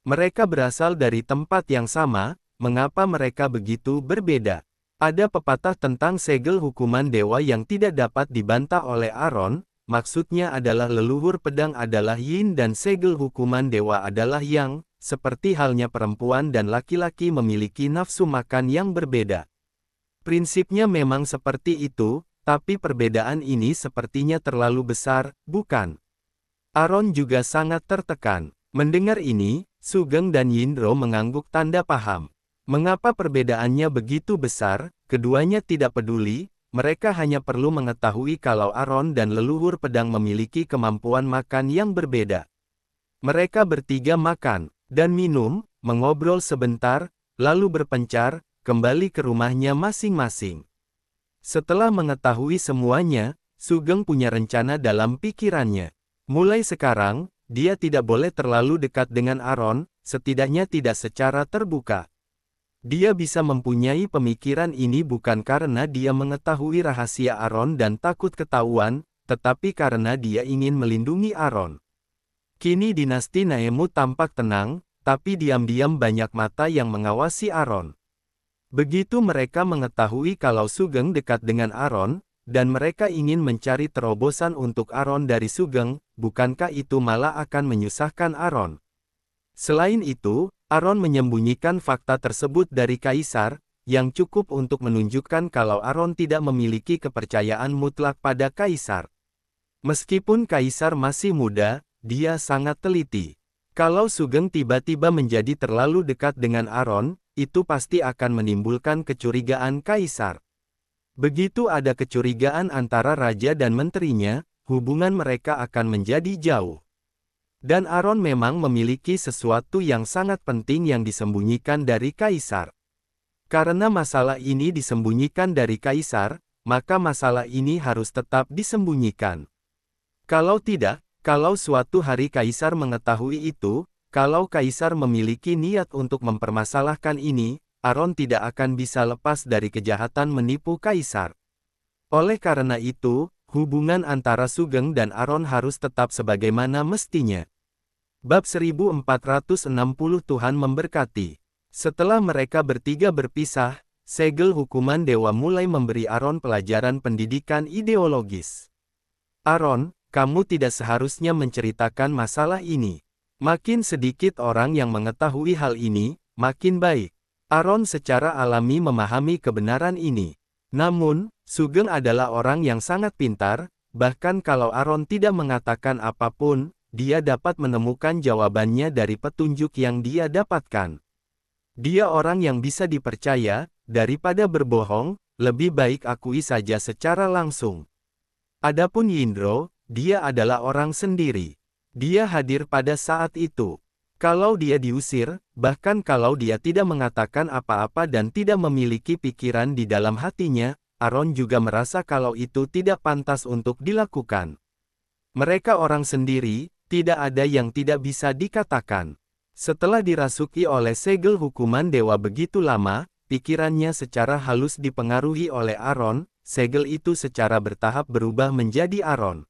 Mereka berasal dari tempat yang sama, mengapa mereka begitu berbeda? Ada pepatah tentang segel hukuman dewa yang tidak dapat dibantah oleh Aaron, maksudnya adalah leluhur pedang adalah yin dan segel hukuman dewa adalah yang, seperti halnya perempuan dan laki-laki memiliki nafsu makan yang berbeda. Prinsipnya memang seperti itu, tapi perbedaan ini sepertinya terlalu besar, bukan? Aaron juga sangat tertekan. Mendengar ini, Sugeng dan Yindro mengangguk tanda paham. Mengapa perbedaannya begitu besar? Keduanya tidak peduli, mereka hanya perlu mengetahui kalau Aaron dan leluhur pedang memiliki kemampuan makan yang berbeda. Mereka bertiga makan dan minum, mengobrol sebentar, lalu berpencar, kembali ke rumahnya masing-masing. Setelah mengetahui semuanya, Sugeng punya rencana dalam pikirannya. Mulai sekarang, dia tidak boleh terlalu dekat dengan Aaron, setidaknya tidak secara terbuka. Dia bisa mempunyai pemikiran ini bukan karena dia mengetahui rahasia Aaron dan takut ketahuan, tetapi karena dia ingin melindungi Aaron. Kini dinasti Naemu tampak tenang, tapi diam-diam banyak mata yang mengawasi Aaron. Begitu mereka mengetahui kalau Sugeng dekat dengan Aaron, dan mereka ingin mencari terobosan untuk Aaron dari Sugeng, bukankah itu malah akan menyusahkan Aaron? Selain itu, Aaron menyembunyikan fakta tersebut dari Kaisar, yang cukup untuk menunjukkan kalau Aaron tidak memiliki kepercayaan mutlak pada Kaisar. Meskipun Kaisar masih muda, dia sangat teliti. Kalau Sugeng tiba-tiba menjadi terlalu dekat dengan Aaron, itu pasti akan menimbulkan kecurigaan Kaisar. Begitu ada kecurigaan antara raja dan menterinya, hubungan mereka akan menjadi jauh. Dan Aaron memang memiliki sesuatu yang sangat penting yang disembunyikan dari Kaisar. Karena masalah ini disembunyikan dari Kaisar, maka masalah ini harus tetap disembunyikan. Kalau tidak, kalau suatu hari Kaisar mengetahui itu, kalau Kaisar memiliki niat untuk mempermasalahkan ini, Aaron tidak akan bisa lepas dari kejahatan menipu Kaisar. Oleh karena itu, hubungan antara Sugeng dan Aaron harus tetap sebagaimana mestinya. Bab 1460 Tuhan memberkati. Setelah mereka bertiga berpisah, segel hukuman dewa mulai memberi Aaron pelajaran pendidikan ideologis. Aaron, kamu tidak seharusnya menceritakan masalah ini. Makin sedikit orang yang mengetahui hal ini, makin baik. Aaron secara alami memahami kebenaran ini. Namun, Sugeng adalah orang yang sangat pintar, bahkan kalau Aaron tidak mengatakan apapun, dia dapat menemukan jawabannya dari petunjuk yang dia dapatkan. Dia orang yang bisa dipercaya, daripada berbohong, lebih baik akui saja secara langsung. Adapun Yindro, dia adalah orang sendiri. Dia hadir pada saat itu. Kalau dia diusir, bahkan kalau dia tidak mengatakan apa-apa dan tidak memiliki pikiran di dalam hatinya, Aaron juga merasa kalau itu tidak pantas untuk dilakukan. Mereka orang sendiri, tidak ada yang tidak bisa dikatakan. Setelah dirasuki oleh segel hukuman dewa begitu lama, pikirannya secara halus dipengaruhi oleh Aaron, segel itu secara bertahap berubah menjadi Aaron.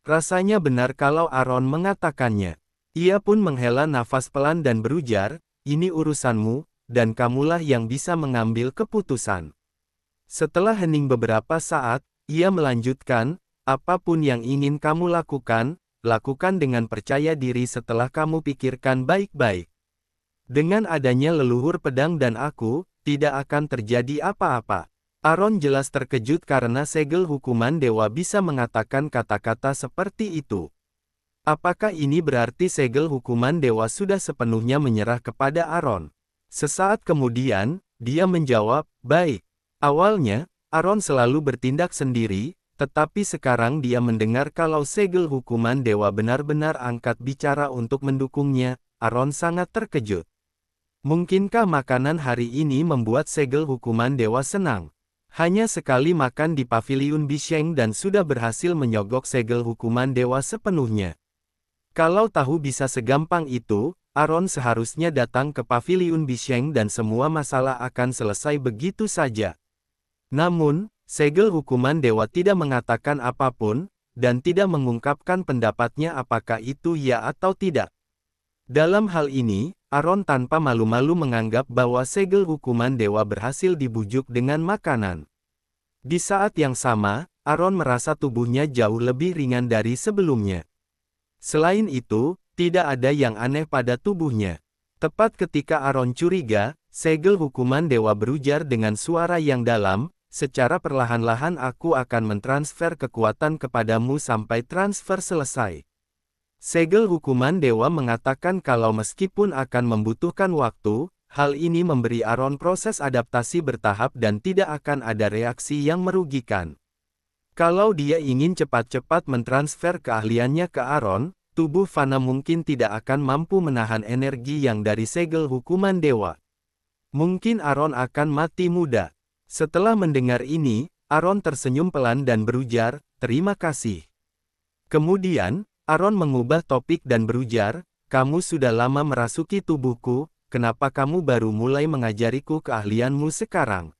Rasanya benar kalau Aaron mengatakannya. Ia pun menghela nafas pelan dan berujar, ini urusanmu, dan kamulah yang bisa mengambil keputusan. Setelah hening beberapa saat, ia melanjutkan, apapun yang ingin kamu lakukan, lakukan dengan percaya diri setelah kamu pikirkan baik-baik. Dengan adanya leluhur pedang dan aku, tidak akan terjadi apa-apa. Aaron jelas terkejut karena segel hukuman dewa bisa mengatakan kata-kata seperti itu. Apakah ini berarti segel hukuman dewa sudah sepenuhnya menyerah kepada Aaron? Sesaat kemudian, dia menjawab, baik. Awalnya, Aaron selalu bertindak sendiri, tetapi sekarang dia mendengar kalau segel hukuman dewa benar-benar angkat bicara untuk mendukungnya. Aaron sangat terkejut. Mungkinkah makanan hari ini membuat segel hukuman dewa senang? Hanya sekali makan di paviliun Bisheng dan sudah berhasil menyogok segel hukuman dewa sepenuhnya. Kalau tahu bisa segampang itu, Aaron seharusnya datang ke paviliun Bisheng dan semua masalah akan selesai begitu saja. Namun, segel hukuman dewa tidak mengatakan apapun, dan tidak mengungkapkan pendapatnya apakah itu ya atau tidak. Dalam hal ini, Aaron tanpa malu-malu menganggap bahwa segel hukuman dewa berhasil dibujuk dengan makanan. Di saat yang sama, Aaron merasa tubuhnya jauh lebih ringan dari sebelumnya. Selain itu, tidak ada yang aneh pada tubuhnya. Tepat ketika Aaron curiga, segel hukuman dewa berujar dengan suara yang dalam, secara perlahan-lahan aku akan mentransfer kekuatan kepadamu sampai transfer selesai. Segel hukuman dewa mengatakan kalau meskipun akan membutuhkan waktu, hal ini memberi Aaron proses adaptasi bertahap dan tidak akan ada reaksi yang merugikan. Kalau dia ingin cepat-cepat mentransfer keahliannya ke Aaron, tubuh Fana mungkin tidak akan mampu menahan energi yang dari segel hukuman dewa. Mungkin Aaron akan mati muda. Setelah mendengar ini, Aaron tersenyum pelan dan berujar, terima kasih. Kemudian, Aaron mengubah topik dan berujar, kamu sudah lama merasuki tubuhku, kenapa kamu baru mulai mengajariku keahlianmu sekarang?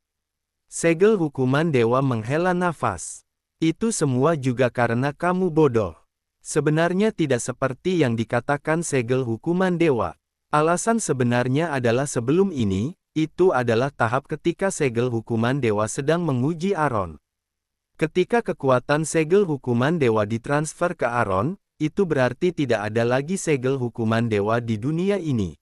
Segel hukuman dewa menghela nafas. Itu semua juga karena kamu bodoh. Sebenarnya tidak seperti yang dikatakan segel hukuman dewa. Alasan sebenarnya adalah sebelum ini, itu adalah tahap ketika segel hukuman dewa sedang menguji Aaron. Ketika kekuatan segel hukuman dewa ditransfer ke Aaron, itu berarti tidak ada lagi segel hukuman dewa di dunia ini.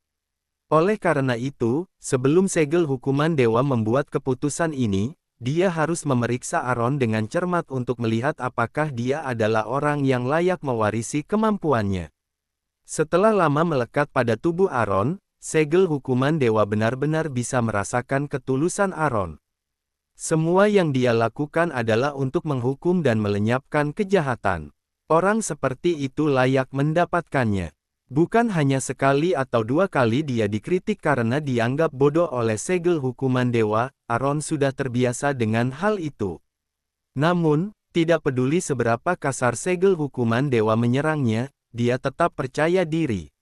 Oleh karena itu, sebelum segel hukuman dewa membuat keputusan ini, dia harus memeriksa Aaron dengan cermat untuk melihat apakah dia adalah orang yang layak mewarisi kemampuannya. Setelah lama melekat pada tubuh Aaron, segel hukuman dewa benar-benar bisa merasakan ketulusan Aaron. Semua yang dia lakukan adalah untuk menghukum dan melenyapkan kejahatan. Orang seperti itu layak mendapatkannya. Bukan hanya sekali atau dua kali dia dikritik karena dianggap bodoh oleh segel hukuman dewa, Aaron sudah terbiasa dengan hal itu. Namun, tidak peduli seberapa kasar segel hukuman dewa menyerangnya, dia tetap percaya diri.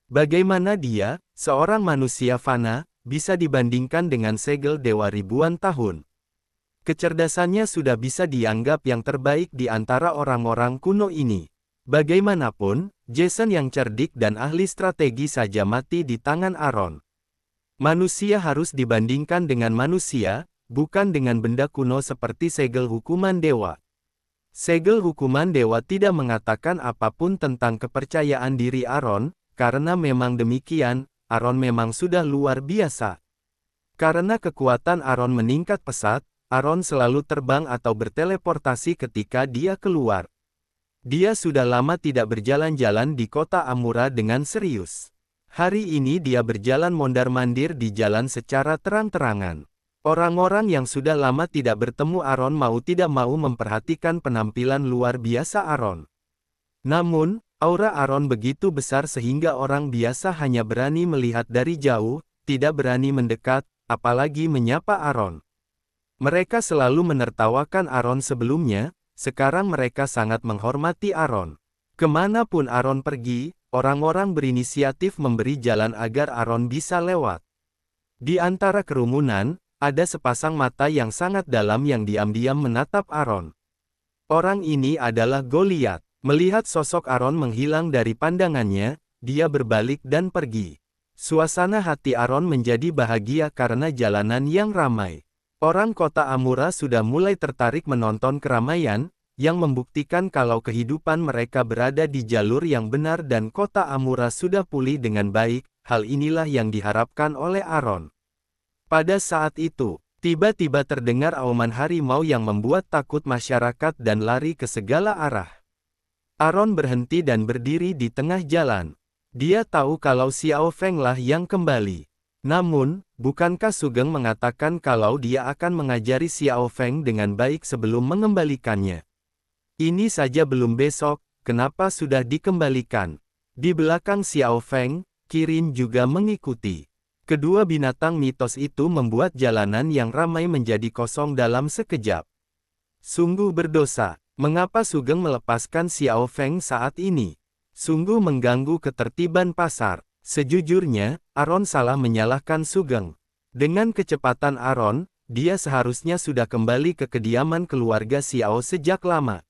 Bagaimana dia, seorang manusia fana, bisa dibandingkan dengan segel dewa ribuan tahun? Kecerdasannya sudah bisa dianggap yang terbaik di antara orang-orang kuno ini. Bagaimanapun, Jason yang cerdik dan ahli strategi saja mati di tangan Aaron. Manusia harus dibandingkan dengan manusia, bukan dengan benda kuno seperti segel hukuman dewa. Segel hukuman dewa tidak mengatakan apapun tentang kepercayaan diri Aaron, karena memang demikian, Aaron memang sudah luar biasa. Karena kekuatan Aaron meningkat pesat, Aaron selalu terbang atau berteleportasi ketika dia keluar. Dia sudah lama tidak berjalan-jalan di kota Amura dengan serius. Hari ini dia berjalan mondar-mandir di jalan secara terang-terangan. Orang-orang yang sudah lama tidak bertemu Aaron mau tidak mau memperhatikan penampilan luar biasa Aaron. Namun, Aura Aaron begitu besar sehingga orang biasa hanya berani melihat dari jauh, tidak berani mendekat, apalagi menyapa Aaron. Mereka selalu menertawakan Aaron sebelumnya, sekarang mereka sangat menghormati Aaron. Kemanapun Aaron pergi, orang-orang berinisiatif memberi jalan agar Aaron bisa lewat. Di antara kerumunan, ada sepasang mata yang sangat dalam yang diam-diam menatap Aaron. Orang ini adalah Goliat. Melihat sosok Aaron menghilang dari pandangannya, dia berbalik dan pergi. Suasana hati Aaron menjadi bahagia karena jalanan yang ramai. Orang kota Amura sudah mulai tertarik menonton keramaian, yang membuktikan kalau kehidupan mereka berada di jalur yang benar dan kota Amura sudah pulih dengan baik. Hal inilah yang diharapkan oleh Aaron. Pada saat itu, tiba-tiba terdengar auman harimau yang membuat takut masyarakat dan lari ke segala arah. Aaron berhenti dan berdiri di tengah jalan. Dia tahu kalau Xiao Feng lah yang kembali. Namun, bukankah Sugeng mengatakan kalau dia akan mengajari Xiao Feng dengan baik sebelum mengembalikannya? Ini saja belum besok, kenapa sudah dikembalikan? Di belakang Xiao Feng, Kirin juga mengikuti. Kedua binatang mitos itu membuat jalanan yang ramai menjadi kosong dalam sekejap. Sungguh berdosa. Mengapa Sugeng melepaskan Xiao Feng saat ini? Sungguh mengganggu ketertiban pasar. Sejujurnya, Aaron salah menyalahkan Sugeng. Dengan kecepatan Aaron, dia seharusnya sudah kembali ke kediaman keluarga Xiao sejak lama.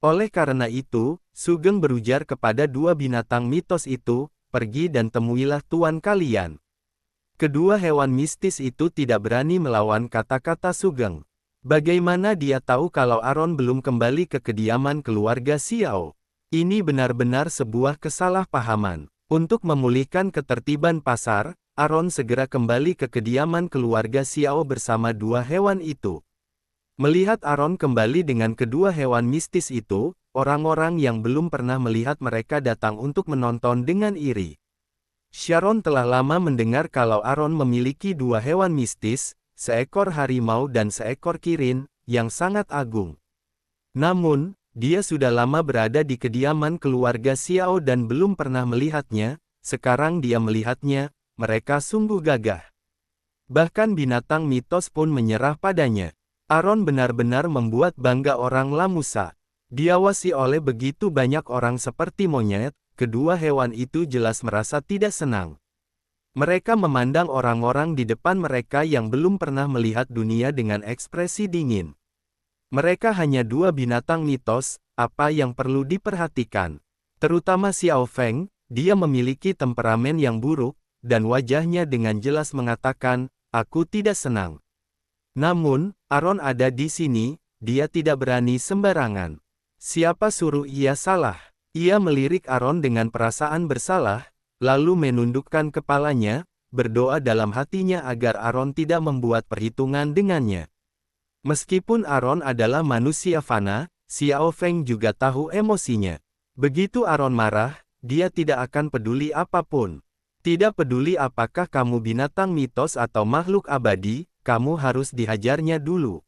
Oleh karena itu, Sugeng berujar kepada dua binatang mitos itu, pergi dan temuilah tuan kalian. Kedua hewan mistis itu tidak berani melawan kata-kata Sugeng. Bagaimana dia tahu kalau Aaron belum kembali ke kediaman keluarga Xiao? Ini benar-benar sebuah kesalahpahaman. Untuk memulihkan ketertiban pasar, Aaron segera kembali ke kediaman keluarga Xiao bersama dua hewan itu. Melihat Aaron kembali dengan kedua hewan mistis itu, orang-orang yang belum pernah melihat mereka datang untuk menonton dengan iri. Sharon telah lama mendengar kalau Aaron memiliki dua hewan mistis, seekor harimau dan seekor kirin, yang sangat agung. Namun, dia sudah lama berada di kediaman keluarga Xiao dan belum pernah melihatnya, sekarang dia melihatnya, mereka sungguh gagah. Bahkan binatang mitos pun menyerah padanya. Aaron benar-benar membuat bangga orang Lamusa. Diawasi oleh begitu banyak orang seperti monyet, kedua hewan itu jelas merasa tidak senang. Mereka memandang orang-orang di depan mereka yang belum pernah melihat dunia dengan ekspresi dingin. Mereka hanya dua binatang mitos, apa yang perlu diperhatikan? Terutama Xiao Feng, dia memiliki temperamen yang buruk, dan wajahnya dengan jelas mengatakan, aku tidak senang. Namun, Aaron ada di sini, dia tidak berani sembarangan. Siapa suruh ia salah? Ia melirik Aaron dengan perasaan bersalah, lalu menundukkan kepalanya, berdoa dalam hatinya agar Aaron tidak membuat perhitungan dengannya. Meskipun Aaron adalah manusia fana, Xiao Feng juga tahu emosinya. Begitu Aaron marah, dia tidak akan peduli apapun. Tidak peduli apakah kamu binatang mitos atau makhluk abadi, kamu harus dihajarnya dulu.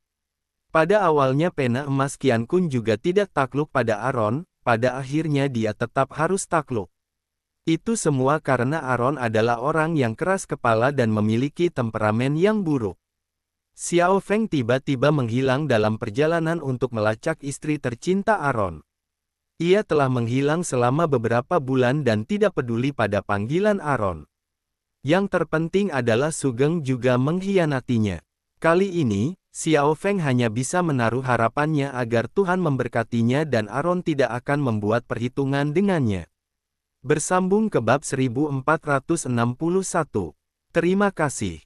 Pada awalnya pena emas Qian Kun juga tidak takluk pada Aaron, pada akhirnya dia tetap harus takluk. Itu semua karena Aaron adalah orang yang keras kepala dan memiliki temperamen yang buruk. Xiao Feng tiba-tiba menghilang dalam perjalanan untuk melacak istri tercinta Aaron. Ia telah menghilang selama beberapa bulan dan tidak peduli pada panggilan Aaron. Yang terpenting adalah Sugeng juga mengkhianatinya. Kali ini, Xiao Feng hanya bisa menaruh harapannya agar Tuhan memberkatinya dan Aaron tidak akan membuat perhitungan dengannya. Bersambung ke bab 1461. Terima kasih.